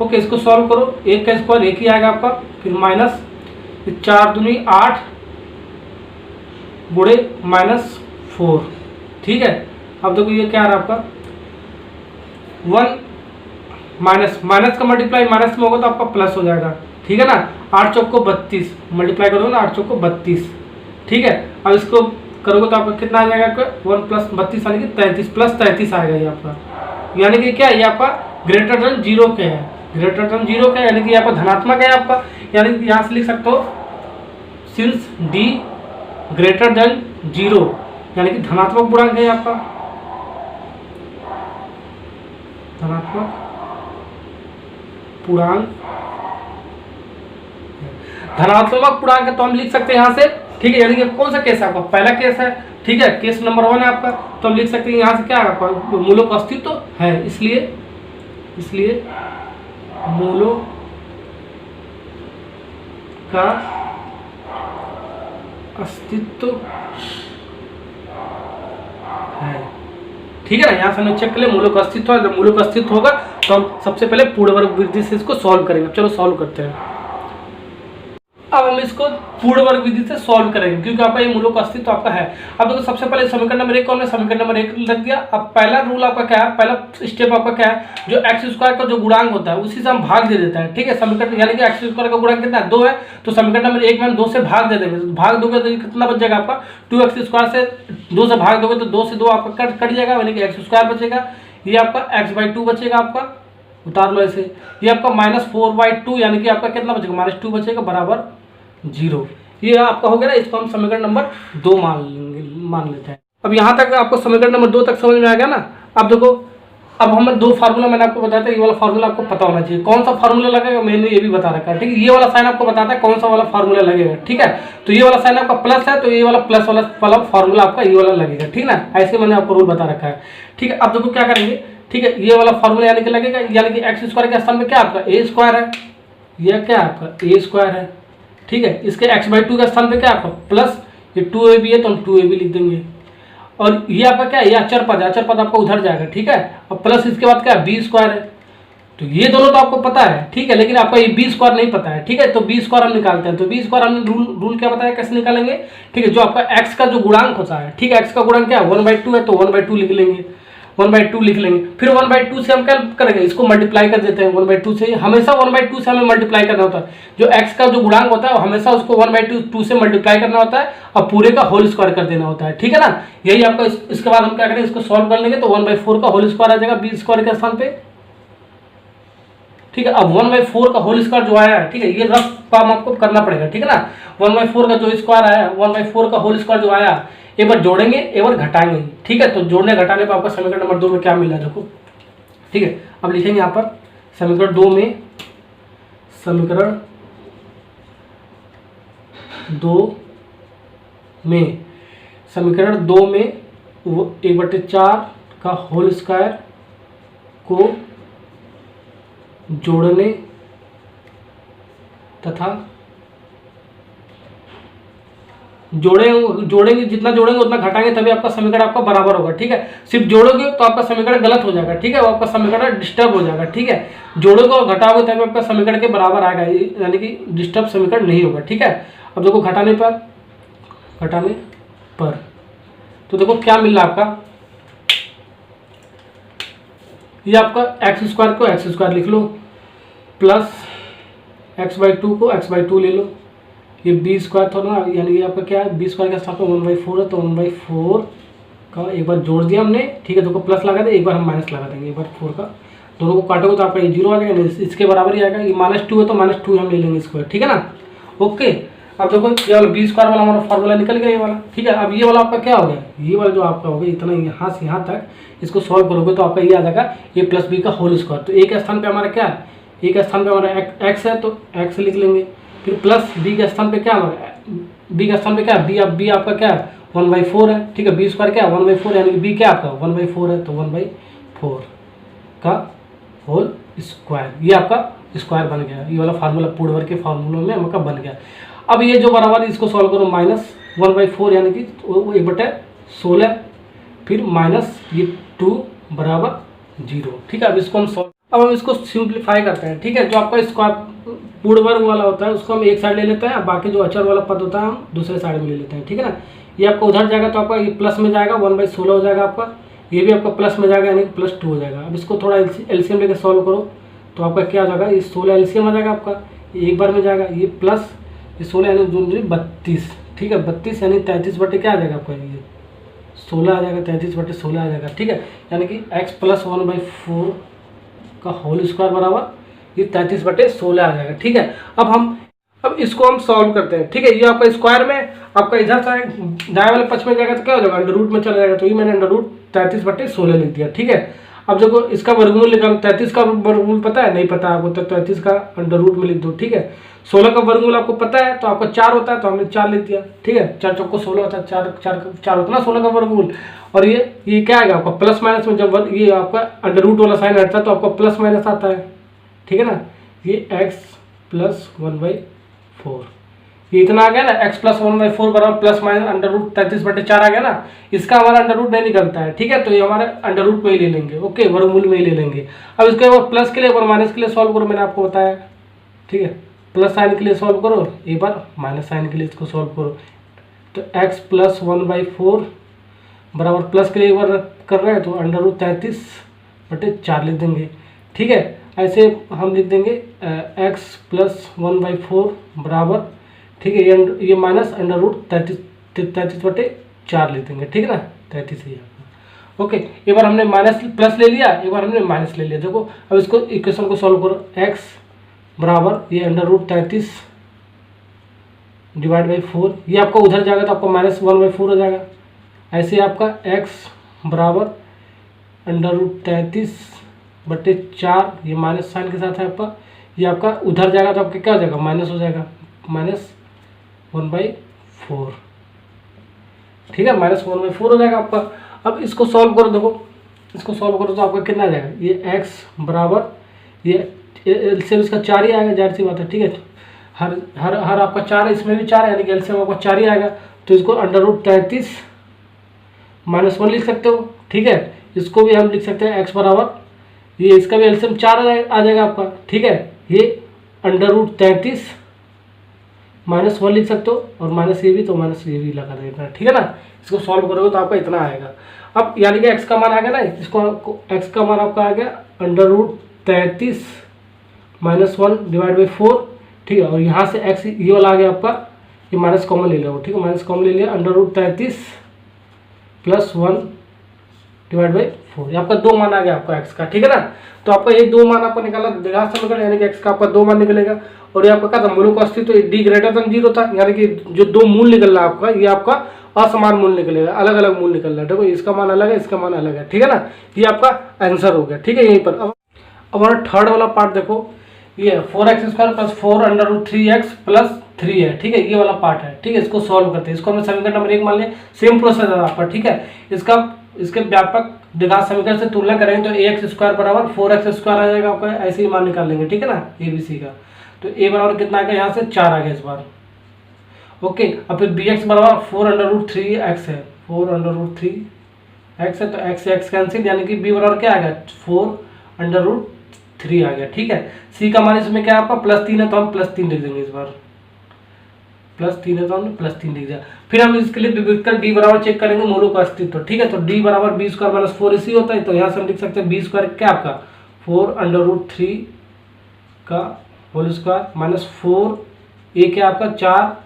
ओके, इसको सॉल्व करो। 1 का स्क्वायर 1 ही आएगा आपका, फिर माइनस 4 दूनी 8 गुणे -4, ठीक है। अब देखो ये क्या आ रहा है आपका 1 माइनस का मल्टीप्लाई माइनस में होगा तो आपका प्लस हो जाएगा, ठीक है ना। 8 चौक को 32 मल्टीप्लाई करोगे ना, 8 चौक को 32, ठीक है। अब इसको करोगे तो आपका कितना आ जाएगा आपका 1 प्लस 32 यानी कि 33 प्लस 33 आएगा ये आपका, यानी कि क्या ये आपका ग्रेटर देन 0 के है, ग्रेटर देन 0 का यानी कि यहाँ पर धनात्मक है आपका। यानी कि यहाँ से लिख सकते हो सिंस डी ग्रेटर देन 0 यानी कि धनात्मक पूर्णांक है आपका, धनात्मक पूर्णांक। धनात्मक पूर्णांक है तो हम लिख सकते हैं यहाँ से, ठीक है। यानी कि कौन सा केस है आपका, पहला केस है, ठीक है, केस नंबर 1 है आपका। तो हम लिख सकते हैं यहाँ से क्या है आपका मूलों का अस्तित्व तो है, इसलिए मूलों का अस्तित्व है, ठीक है ना। यहाँ से हमने चेक कर लिया मूलों का अस्तित्व है। जब मूलों का अस्तित्व होगा तो हम सबसे पहले पूर्ण वर्ग विधि से इसको सॉल्व करेंगे। चलो सॉल्व करते हैं। अब हम इसको पूर्ण वर्ग विधि से सॉल्व करेंगे क्योंकि आपका ये मूलों का अस्तित्व आपका है। अब देखो सबसे पहले समीकरण नंबर 1 कौन है, समीकरण नंबर 1 लग गया। अब पहला रूल आपका क्या है, पहला स्टेप आपका क्या है, जो एक्स स्क्वायर का जो गुणांक होता है उसी से हम भाग दे देते हैं, ठीक है। समीकरण यानी कि एक्स स्क्वायर का गुणांक कितना है 2 है, तो समीकरण नंबर 1 में हम 2 से भाग दे देंगे। भाग दोगे तो कितना बच जाएगा आपका 2x स्क्वायर से 2 से भाग दोगे तो 2 से 2 आपका कट जाएगा, यानी कि एक्स स्क्वायर बचेगा। ये आपका x/2 बचेगा आपका, उतार लो ऐसे। ये आपका -4/2 यानी कि आपका कितना बचेगा -2 बचेगा बराबर 0। ये आपका हो गया ना, इसको हम समीकरण नंबर 2 मान लेते हैं। अब यहाँ तक आपको समीकरण नंबर 2 तक समझ में आ गया ना। अब देखो, अब हम 2 फार्मूला मैंने आपको बताया था, ये वाला फार्मूला आपको पता होना चाहिए। कौन सा फार्मूला लगेगा मैंने ये भी बता रखा है, ठीक है। ये वाला साइन आपको बताता है कौन सा वाला फार्मूला लगेगा, ठीक है। तो ये वाला साइन आपका प्लस है तो ये वाला प्लस वाला फार्मूला आपका ये वाला लगेगा, ठीक ना। ऐसे मैंने आपको रूल बता रखा है, ठीक है। अब देखो क्या करेंगे, ठीक है। ये वाला फार्मूला यानी कि लगेगा, यानी कि एक्स स्क्वायर के स्थान में क्या आपका ए स्क्वायर है, यह क्या आपका ए स्क्वायर है, ठीक है। इसके x/2 के स्थान पे क्या आपका प्लस ये 2ab है तो हम 2ab लिख देंगे। और ये आपका क्या है, ये अचर पद है, अचर पद आपका उधर जाएगा, ठीक है। और प्लस इसके बाद क्या है b स्क्वायर है, तो ये दोनों तो आपको पता है, ठीक है। लेकिन आपका ये b स्क्वायर नहीं पता है, ठीक है। तो b स्क्वायर हम निकालते हैं। तो b स्क्वायर हमने रूल क्या बताया कैसे निकालेंगे, ठीक है। जो आपका x का जो गुणांक होता है, ठीक है, x का गुणांक क्या है 1/2 है तो 1/2 लिख लेंगे, 1/2 लिख लेंगे। फिर 1/2 से हम क्या करेंगे, इसको मल्टीप्लाई कर देते हैं 1/2 से। हमेशा 1/2 से हमें मल्टीप्लाई करना होता है। जो x का जो गुणांक होता है हमेशा उसको 1/2 से मल्टीप्लाई करना होता है और पूरे का होल स्क्वायर कर देना होता है, ठीक है ना। यही आपका इसके बाद हम क्या करेंगे, इसको सॉल्व कर लेंगे तो 1/4 का होल स्क्वायर आ जाएगा b स्क्वायर के स्थान पे, ठीक है। अब 1/4 का होल स्क्वायर जो आया है, ठीक है, ये रफ काम आपको करना पड़ेगा, ठीक है ना। 1/4 का जो स्क्वायर आया, 1/4 का होल स्क्वायर जो आया, एक बार जोड़ेंगे एक बार घटाएंगे, ठीक है। तो जोड़ने घटाने पर आपका समीकरण नंबर 2 में क्या मिल रहा है देखो, ठीक है। अब लिखेंगे यहाँ पर समीकरण 2 में, समीकरण 2 में 1/4 का होल स्क्वायर को जोड़ने तथा जोड़ेंगे जितना जोड़ेंगे उतना घटाएंगे तभी आपका समीकरण आपका बराबर होगा, ठीक है। सिर्फ जोड़ोगे तो आपका समीकरण गलत हो जाएगा, ठीक है। वो आपका समीकरण डिस्टर्ब हो जाएगा, ठीक है। जोड़ोगे और घटाओगे तभी आपका समीकरण के बराबर आएगा, यानी कि डिस्टर्ब समीकरण नहीं होगा, ठीक है। अब देखो घटाने पर तो देखो क्या मिल रहा है आपका, ये आपका एक्स स्क्वायर को एक्स स्क्वायर लिख लो, प्लस x/2 को x/2 ले लो। ये b स्क्वायर था ना, यानी कि आपका क्या है b स्क्वायर के साथ में 1/4 है तो 1/4 का एक बार जोड़ दिया हमने, ठीक है। देखो प्लस लगा दे, एक बार हम माइनस लगा देंगे, एक बार 4 का दोनों को काटोगे तो आपका ये 0 आ जाएगा, इसके बराबर ही आएगा। ये -2 है तो -2 हम ले लेंगे स्क्वायर, ठीक है ना। ओके, अब देखो ये वाला b स्क्वायर वाला हमारा फॉर्मूला निकल गया ये वाला, ठीक है। अब ये वाला आपका क्या हो गया, ये वाला जो आपका हो गया इतना यहाँ से यहाँ तक, इसको सॉल्व करोगे तो आपका ये आ जाएगा a + b का होल स्क्वायर। तो a के स्थान पे हमारा क्या है, a के स्थान पे हमारा x है तो x लिख लेंगे। फिर प्लस b के स्थान पे क्या हमारा b के स्थान पे क्या है, b आपका क्या है 1/4 है, ठीक है। बी स्क्वायर क्या है 1/4, यानी कि बी क्या आपका 1/4 है, तो 1/4 का होल स्क्वायर, ये आपका स्क्वायर बन गया। ये वाला फार्मूला पूर्ण वर्ग के फार्मूलों में आपका बन गया। अब ये जो बराबर इसको सॉल्व करो, -1/4 यानी कि 1/16, फिर माइनस ये 2 बराबर 0, ठीक है। अब इसको हम सॉल्व, अब हम इसको सिंप्लीफाई करते हैं, ठीक है। जो आपका स्क्वायर पूर्ण वर्ग वाला होता है उसको हम एक साइड ले लेते हैं, बाकी जो अचर वाला पद होता है हम दूसरे साइड में ले लेते हैं, ठीक है ना। ये आपका उधर जाएगा तो आपका ये प्लस में जाएगा, 1/16 हो जाएगा आपका, ये भी आपका प्लस में जाएगा यानी कि +2 हो जाएगा। अब इसको थोड़ा एलसीएम लेकर सॉल्व करो तो आपका क्या हो जाएगा, ये 16 एलसीएम आ जाएगा आपका, ये एक बार में जाएगा, ये प्लस ये 16 यानी 32, ठीक है। 32 यानी 33 बटे क्या आ जाएगा आपका, ये 16 आ जाएगा, 33 बटे 16 आ जाएगा, ठीक है। यानी कि x + 1/4 का होल स्क्वायर बराबर ये 33 बटे 16 आ जाएगा, ठीक है। अब इसको हम सॉल्व करते हैं, ठीक है। ये आपका स्क्वायर में आपका इधर साइड दाएं वाले पक्ष में जाएगा तो क्या हो जाएगा, अंडर रूट में चला जाएगा, तो ये मैंने अंडर रूट 33 बटे 16 लिख दिया, ठीक है। अब देखो इसका वर्गमूल निकाल, 33 का वर्गमूल पता है, नहीं पता आपको तो 33 का अंडर रूट में लिख दो, ठीक है। 16 का वर्गमूल आपको पता है, तो आपका 4 होता है तो हमने 4 लिख दिया, ठीक है। 4 चौको 16 होता है, 4 होता है ना 16 का वर्गमूल। और ये क्या आएगा आपका प्लस माइनस में, जब ये आपका अंडर रूट वाला साइन हटता है तो आपका प्लस माइनस आता है, ठीक है ना। ये x + 1/4 ये इतना आ गया ना, x + 1/4 बराबर प्लस माइनस अंडर रूट 33 बटे 4 आ गया ना। इसका हमारा अंडर रूट नहीं निकलता है, ठीक है, तो ये हमारे अंडर रूट में ही ले लेंगे, ओके, वर्गमूल में ही ले लेंगे। अब इसके एक बार प्लस के लिए एक बार माइनस के लिए सॉल्व करो, मैंने आपको बताया, ठीक है। प्लस साइन के लिए सॉल्व करो, एक बार माइनस साइन के लिए इसको सॉल्व करो, तो x + 1/4 बराबर प्लस के लिए एक बार कर रहे हैं तो अंडर रूट 33 बटे 4 लिख देंगे, ठीक है। ऐसे हम लिख देंगे x + 1/4 बराबर, ठीक है, ये माइनस अंडर रूट 33 बटे 4 लिख देंगे, ठीक है ना, 33 ही आपका, ओके। एक बार हमने माइनस प्लस ले लिया, एक बार हमने माइनस ले लिया। देखो अब इसको इक्वेशन को सॉल्व करो, x बराबर ये अंडर रूट 33 / 4, ये आपका उधर जाएगा तो आपका -1/4 हो जाएगा। ऐसे आपका x बराबर अंडर रूट 33 बटे 4, ये माइनस साइन के साथ है आपका, ये आपका उधर जाएगा तो आपका क्या हो जाएगा, माइनस हो जाएगा, -1/4, ठीक है, -1/4 हो जाएगा आपका। अब इसको सॉल्व करो, देखो इसको सॉल्व करो तो आपका कितना आ जाएगा, ये x बराबर ये एलसीएम इसका 4 ही आएगा, जाहिर सी बात है, ठीक है। हर आपका 4 है, इसमें भी 4 है, यानी कि एलसीएम आपका 4 ही आएगा। तो इसको अंडर रूट 33 -1 लिख सकते हो, ठीक है। इसको भी हम लिख सकते हैं x बराबर ये, इसका भी एलसीएम 4 आ जाएगा आपका, ठीक है। ये अंडर रूट 33 -1 लिख सकते हो, और माइनस ये भी तो माइनस ये भी लगा देना, ठीक है ना। इसको सॉल्व करोगे तो आपका इतना आएगा। अब यानी कि x का मान आ गया ना, इसको x का मान आपका आ गया अंडर रूट 33 -1 / 4, ठीक है। और यहाँ से x ये वाला आ गया आपका, ये माइनस कॉमन ले लो, ठीक है, माइनस कॉमन ले लिया, अंडर रूट 33 + 1 / 4, ये आपका 2 मान आ गया आपका x का, ठीक है ना। तो आपका ये 2 मान आपको निकाला द्विघात समीकरण, यानी कि x का आपका 2 मान निकलेगा। और ये आपका क्या था, मूलों का अस्तित्व तो d > 0 था, यानी कि जो 2 मूल निकल रहा है आपका, ये आपका असमान मूल निकलेगा, अलग अलग मूल निकल रहा है, देखो इसका मान अलग है, इसका मान अलग है, ठीक है ना। ये आपका आंसर हो गया, ठीक है। यहीं पर अब हमारा थर्ड वाला पार्ट देखो, ये 4x² + 4 अंडर रूट 3x + 3 है, ठीक है, ये वाला पार्ट है, ठीक है। इसको सॉल्व करते हैं, इसको हमने समीकरण नंबर 1 मान लिया, सेम प्रोसेस है आपका, ठीक है। इसके व्यापक द्विघात समीकरण से तुलना करेंगे तो ax² बराबर 4x² आ जाएगा आपका, ऐसे ही मान निकाल लेंगे, ठीक है ना, ABC का। तो a बराबर कितना आ गया, यहाँ से 4 आ गया इस बार, ओके। अब फिर bx बराबर 4 अंडर रूट 3x है, 4 अंडर रूट 3x है, तो x से x कैंसिल, यानी कि b बराबर क्या आ गया, 4 अंडर रूट 3 आ गया, ठीक है। c का मान इसमें क्या है आपका +3 है, तो हम +3 लिख देंगे इस बार, +3 है तो हमने +3 लिख दिया। फिर हम इसके लिए विभक्त कर d बराबर चेक करेंगे मूलों का अस्तित्व, ठीक है। तो d बराबर b² - 4 इसी होता है, तो यहाँ से हम लिख सकते हैं b² क्या आपका 4 अंडर रूट 3 का होल स्क्वायर -4, a क्या आपका 4,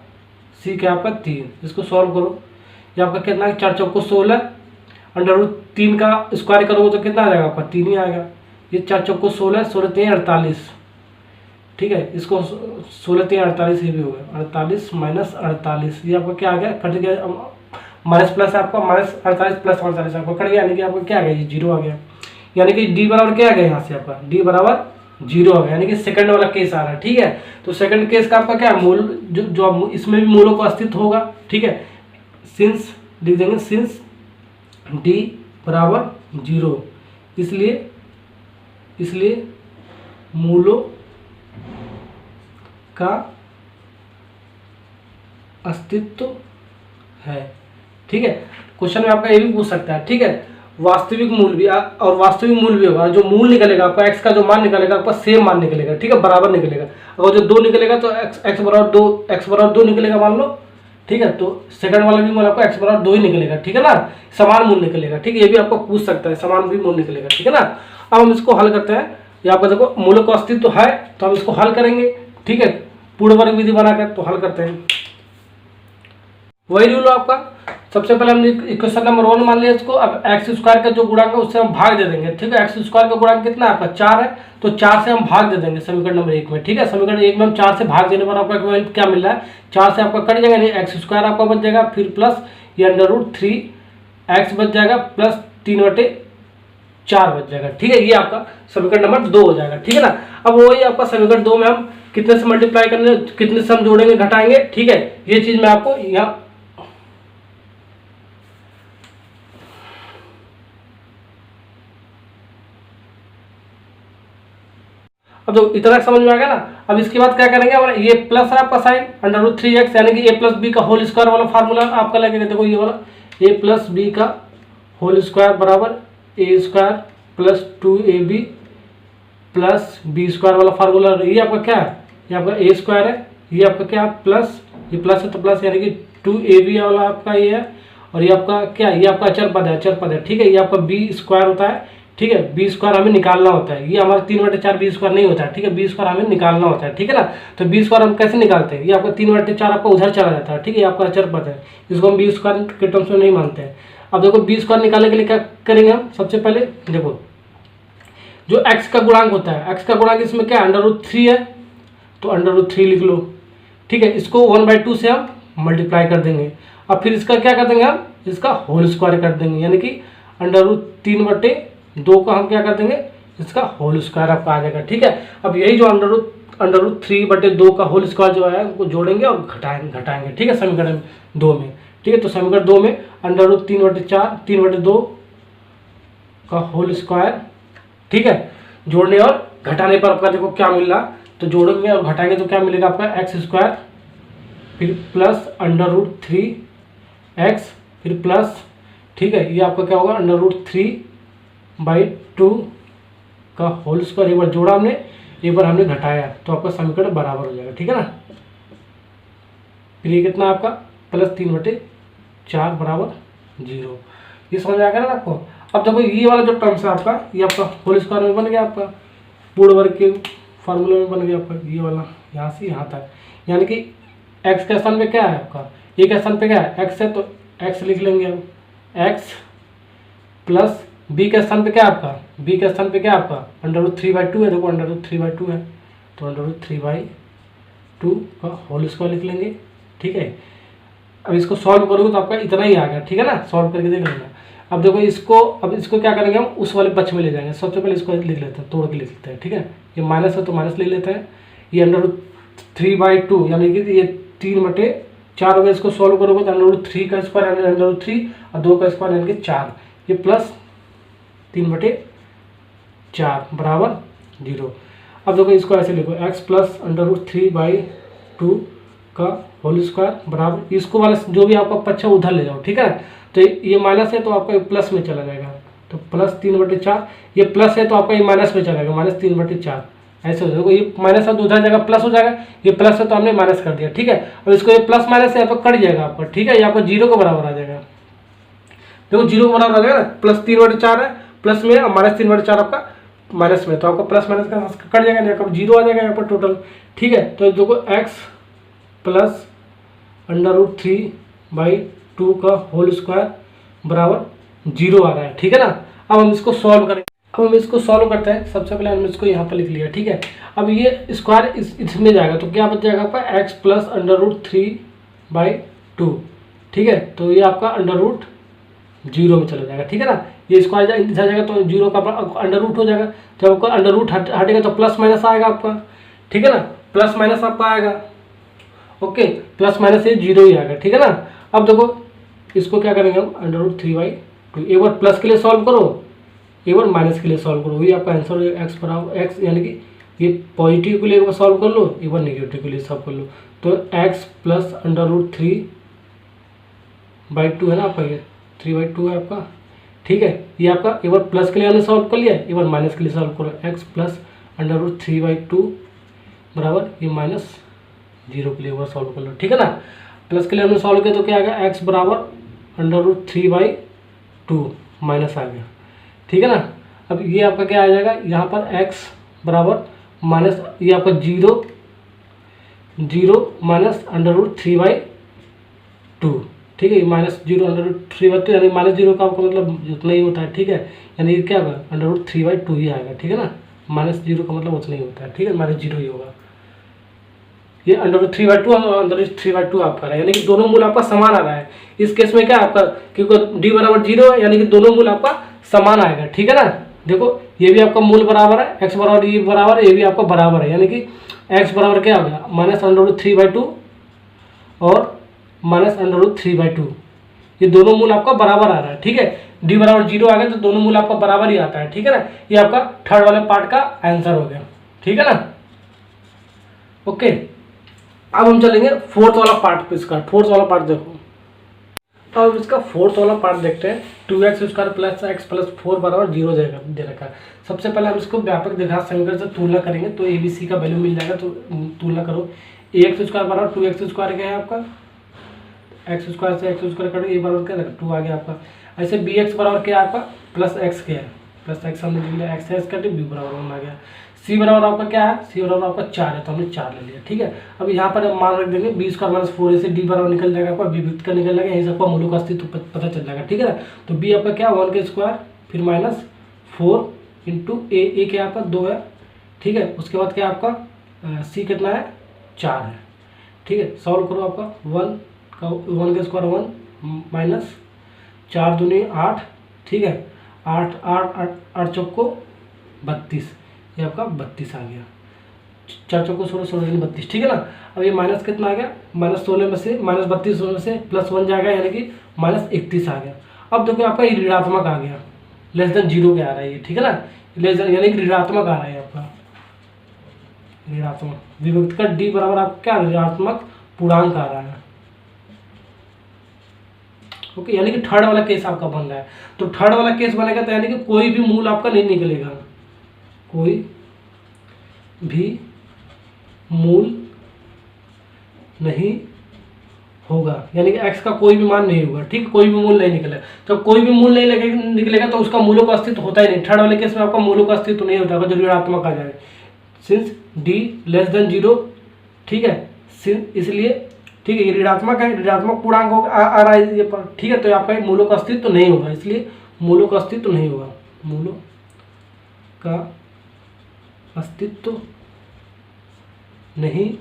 c क्या आपका 3। इसको सॉल्व करो, ये आपका कितना है, 4 चौको 16 अंडर रूट 3 का स्क्वायर करोगे तो कितना आ जाएगा आपका 3 ही आएगा। ये 4 चौको 16, 16 3 48, ठीक है। इसको 16 3 48 ये भी हो गया, 48 - 48, ये आपका क्या आ गया, कट गया, माइनस प्लस आपका -48 + 48 आपका कट गया, यानी कि आपका क्या आ गया, ये 0 आ गया। यानी कि d बराबर क्या आ गया, यहाँ से आपका d बराबर 0 आ गया, यानी कि सेकंड वाला केस आ रहा है, ठीक है। तो सेकंड केस का आपका क्या मूल जो इसमें भी मूलों का अस्तित्व होगा, ठीक है। सिंस लिख देंगे सिंस डी बराबर 0, इसलिए मूलों का अस्तित्व है। ठीक है, क्वेश्चन में आपका ये भी पूछ सकता है। ठीक है, वास्तविक मूल भी और वास्तविक मूल भी होगा। जो मूल निकलेगा आपका x का जो मान निकलेगा आपका सेम मान निकलेगा। ठीक है, बराबर निकलेगा। अगर जो 2 निकलेगा तो x बराबर 2 निकलेगा मान लो। ठीक है, तो सेकंड वाला भी मूल आपका x बराबर 2 ही निकलेगा। ठीक है ना, समान मूल निकलेगा। ठीक है, ये भी आपको पूछ सकता है, समान भी मूल निकलेगा। ठीक है ना, अब हम इसको हल करते हैं। ये आपका देखो मूलों का अस्तित्व है तो हम इसको हल करेंगे। ठीक है, पूर्ण वर्ग विधि बनाकर तो हल करते हैं। वही रूल आपका, सबसे पहले हमने इक्वेशन नंबर 1 मान लिया इसको। अब एक्स स्क्वायर का जो गुणांक है उससे हम भाग दे देंगे। ठीक है, एक्स स्क्वायर का गुणांक कितना है आपका 4 है, तो 4 से हम भाग दे देंगे समीकरण नंबर 1 में। ठीक है, समीकरण 1 में हम 4 से भाग देने पर आपका क्या मिल रहा है, 4 से आपका कट जाएगा, एक्स स्क्वायर आपका बच जाएगा, फिर प्लस ये √3x बच जाएगा, प्लस 3/4 बच जाएगा। ठीक है, ये आपका समीकरण नंबर 2 हो जाएगा। ठीक है ना, अब वही आपका समीकरण 2 में हम कितने से मल्टीप्लाई करने, कितने से हम जोड़ेंगे घटाएंगे। ठीक है, ये चीज मैं आपको यहाँ अब तो इतना समझ में आ गया ना। अब इसके बाद क्या करेंगे, हमारा ये प्लस है आपका साइन √3x यानी कि a + b का होल स्क्वायर वाला फार्मूला आपका लगेगा। देखो ये वाला a + b का होल स्क्वायर बराबर a² + 2ab + b² वाला फार्मूला। ये आपका क्या है, ये आपका a² है, ये आपका क्या प्लस, ये प्लस है तो प्लस यानी कि 2ab वाला आपका ये है, और ये आपका क्या, ये आपका अचर पद है। ठीक है, ये आपका b² होता है। ठीक है, b² हमें निकालना होता है। ये हमारा 3/4 b² नहीं होता है। ठीक है, b² हमें निकालना होता है। ठीक है ना, तो b² हम कैसे निकालते हैं, ये आपका 3/4 आपका उधर चला जाता है। ठीक है, ये आपका अचर पद है, इसको हम b² के टर्म्स में नहीं मानते हैं। अब देखो b² निकालने के लिए क्या करेंगे हम, सबसे पहले देखो जो x का गुणांक होता है, x का गुणांक इसमें क्या √3 है, तो √3 लिख लो। ठीक है, इसको 1/2 से हम मल्टीप्लाई कर देंगे। अब फिर इसका क्या कर देंगे हम, इसका होल स्क्वायर कर देंगे, यानी कि √3/2 का हम क्या कर देंगे, इसका होल स्क्वायर आपका आ जाएगा। ठीक है, अब यही जो √3/2 का होल स्क्वायर जो है उनको जोड़ेंगे और घटाएंगे। ठीक है, समीकरण 2 में। ठीक है, तो समीकरण 2 में √3/2 का होल स्क्वायर। ठीक है, जोड़ने और घटाने पर आपका देखो क्या मिल रहा, तो जोड़ेंगे और घटाएंगे तो क्या मिलेगा आपका x², फिर प्लस √3x, फिर प्लस, ठीक है, ये आपका क्या होगा √3/2 का होल स्क्वायर। एक बार जोड़ा हमने, एक बार हमने घटाया, तो आपका समीकरण बराबर हो जाएगा। ठीक है ना, फिर ये कितना आपका प्लस 3/4 बराबर 0। ये समझ आ गया ना आपको। अब देखो ये वाला जो टर्म्स है आपका, ये आपका होल स्क्वायर में बन गया, आपका पूर्ण वर्ग के फार्मूले में बन गया आपका ये वाला, यहाँ से यहाँ तक, यानी कि x के स्थान पे क्या है आपका, a के स्थान पे क्या है x है, तो x लिख लेंगे हम, x प्लस b के स्थान पे क्या है आपका, b के स्थान पे क्या है आपका √3/2 है। देखो √3/2 है, तो √3/2 का होल स्क्वायर लिख लेंगे। ठीक है, अब इसको सॉल्व करोगे तो आपका इतना ही आ गया। ठीक है ना, सॉल्व करके देख लेना। अब देखो इसको, अब इसको क्या करेंगे हम, उस वाले पक्ष में ले जाएंगे। सबसे पहले इसको लिख लेते हैं, तोड़ के लिख लेते हैं। ठीक है, ये माइनस है तो माइनस ले लेते हैं, ये √3/2 यानी कि ये 3/4 हो गया। इसको सॉल्व करोगे तो √3 का स्क्वायर यानी √3 और 2 का स्क्वायर यानी कि 4, ये प्लस 3/4 बराबर 0। अब देखो इसको ऐसे लिखो, x प्लस √3/2 का होल स्क्वायर बराबर, इसको वाला जो भी आपका पक्ष है उधर ले जाओ। ठीक है, तो ये माइनस है तो आपका प्लस में चला जाएगा, तो प्लस 3/4, ये प्लस है तो आपका ये माइनस में चला जाएगा, माइनस 3/4 ऐसे हो जाएगा। ये माइनस है तो उधर जाएगा प्लस हो जाएगा, ये प्लस है तो हमने माइनस कर दिया। ठीक है, अब इसको ये प्लस माइनस है तो कट जाएगा आपका। ठीक है, ये आपका 0 के बराबर आ जाएगा। देखो 0 के बराबर आ जाएगा ना, प्लस 3/4 है प्लस में, और माइनस 3/4 आपका माइनस में, तो आपका प्लस माइनस का कट जाएगा, आपका 0 आ जाएगा यहाँ पर टोटल। ठीक है, तो देखो x प्लस √3/2 का होल स्क्वायर बराबर 0 आ रहा है। ठीक है ना, अब हम इसको सॉल्व करेंगे। अब हम इसको सॉल्व करते हैं। सबसे पहले हमने इसको यहाँ पर लिख लिया। ठीक है, अब ये स्क्वायर इसमें जाएगा तो क्या बच जाएगा आपका x प्लस √3/2। ठीक है, तो ये आपका √0 में चला जाएगा। ठीक है ना, ये स्क्वायर इधर जाएगा तो 0 का अंडर रूट हो जाएगा, जब आपका अंडर रूट हटेगा तो प्लस माइनस आएगा आपका। ठीक है ना, प्लस माइनस आपका आएगा, ओके, प्लस माइनस ये 0 ही आएगा। ठीक है ना, अब देखो इसको क्या करेंगे हम √3/2। एक बार प्लस के लिए सॉल्व करो, एक बार माइनस के लिए सॉल्व करो, वही आपका आंसर हो जाएगा। एक्स बराबर एक्स यानी कि ये पॉजिटिव के लिए एक बार सॉल्व कर लो, एक बार नेगेटिव के लिए सॉल्व कर लो। तो एक्स प्लस √3/2 है ना आपका, ये 3/2 है आपका। ठीक है, ये आपका एक बार प्लस के लिए हमने सॉल्व कर लिया, एक बार माइनस के लिए सॉल्व करो। एक्स प्लस √3/2 बराबर ये -0 के लिए एक बार सॉल्व कर लो। ठीक है ना, प्लस के लिए हमने सॉल्व किया तो क्या आ गया, एक्स बराबर √3/2 माइनस आ गया। ठीक है ना, अब ये आपका क्या आ जाएगा, यहाँ पर x बराबर माइनस ये आपका 0 माइनस √3/2। ठीक है, -0 √3/2 यानी -0 का आपका मतलब उतना ही होता है। ठीक है, यानी क्या होगा, √3/2 ही आएगा। ठीक है ना, -0 का मतलब उतना ही होता है। ठीक है, -0 ही होगा। ये √3/2 और √3/2 आपका है, यानी कि दोनों मूल आपका समान आ रहा है। इस केस में क्या आपका, क्योंकि d बराबर 0 है यानी कि दोनों मूल आपका समान आएगा। ठीक है ना, देखो ये भी आपका मूल बराबर है, x बराबर ये बराबर, ये भी आपका बराबर है, यानी कि x बराबर क्या हो गया, -√3/2 और -√3/2, ये दोनों मूल आपका बराबर आ रहा है। ठीक है, d बराबर 0 आ गया तो दोनों मूल आपका बराबर ही आता है। ठीक है ना, ये आपका थर्ड वाले पार्ट का आंसर हो गया। ठीक है ना, ओके। अब हम चलेंगे फोर्थ वाला पार्ट पे। इसका फोर्थ वाला पार्ट देखो, अब इसका फोर्थ वाला पार्ट देखते हैं। 2x² + x + 4 बराबर 0 दे रखा है। सबसे पहले हम इसको व्यापक द्विघात समीकरण से तुलना करेंगे तो ABC का वैल्यू मिल जाएगा। तो तुलना करो, ax² बराबर 2x² क्या है आपका, x² से x² करो, a बराबर क्या 2 आ गया आपका। ऐसे bx बराबर क्या है आपका, +x क्या है, +x हमने लिख लिया, x है इसका, b बराबर 1 आ गया। c बराबर आपका क्या है, c बराबर आपका 4 है तो हमने 4 ले लिया। ठीक है, अब यहाँ पर हम मान रख देंगे b² - 4 से d बराबर निकल जाएगा आपका, b वृत्त का निकल जाएगा, यहीं से आपका मूलों का अस्तित्व पता चल जाएगा। ठीक है ना, तो b आपका क्या 1 के स्क्वायर फिर -4 इंटू a क्या आपका 2 है। ठीक है, उसके बाद क्या आपका c कितना है 4 है। ठीक है, सॉल्व करो, आपका 1 के स्क्वायर 1 -4 दूनी 8। ठीक है, 8 चौको 32, ये आपका 32 आ गया। 4 चौको 16, 16 दूनी 32। ठीक है ना, अब ये माइनस कितना आ गया, -16 में से -32 में से +1 जाएगा यानी कि -31 आ गया। अब देखो आपका ये ऋणात्मक आ गया, <0 के आ रहा है ये। ठीक है ना, यानी कि ऋणात्मक आ रहा है आपका, ऋणात्मक विभक्त का d बराबर आपका क्या ऋणात्मक पूर्णांक आ रहा है। ओके, यानी कि थर्ड वाला केस आपका बन रहा है। तो थर्ड वाला केस बनेगा तो यानी कि कोई भी मूल आपका नहीं निकलेगा, कोई भी मूल नहीं होगा, यानी कि x का कोई भी मान नहीं होगा। ठीक, कोई भी मूल नहीं निकलेगा। तो कोई भी मूल नहीं निकलेगा तो उसका मूलों का अस्तित्व होता ही नहीं। थर्ड वाले केस में आपका मूलों का अस्तित्व नहीं होता जो ऋणात्मक आ जाए, सिंस d <0। ठीक है, इसलिए ठीक है, ये ऋणात्मक है, ऋणात्मक पूर्णांक आ रहा है ये पर। ठीक है, तो आपका मूलों का अस्तित्व नहीं होगा, इसलिए मूलों का अस्तित्व नहीं होगा, मूलों का अस्तित्व नहीं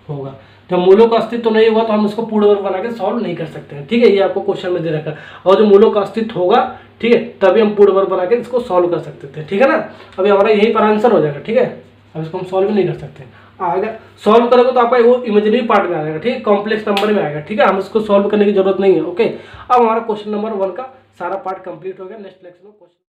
होगा। जब मूलों का अस्तित्व नहीं होगा तो हम इसको पूर्ण वर्ग बना के सॉल्व नहीं कर सकते हैं। ठीक है, ये आपको क्वेश्चन में दे रखा है, और जो मूलों का अस्तित्व होगा ठीक है तभी हम पूर्ण वर्ग बना के इसको सॉल्व कर सकते थे। ठीक है ना, अभी हमारा यही पर आंसर हो जाएगा। ठीक है, अब इसको हम सॉल्व नहीं कर सकते, आएगा सॉल्व करोगे तो आपका वो इमेजिनरी पार्ट में आ जाएगा। ठीक है, कॉम्प्लेक्स नंबर में आएगा। ठीक है, हम इसको सॉल्व करने की जरूरत नहीं है। ओके, अब हमारा क्वेश्चन नंबर 1 का सारा पार्ट कंप्लीट हो गया। नेक्स्ट लेक्चर में क्वेश्चन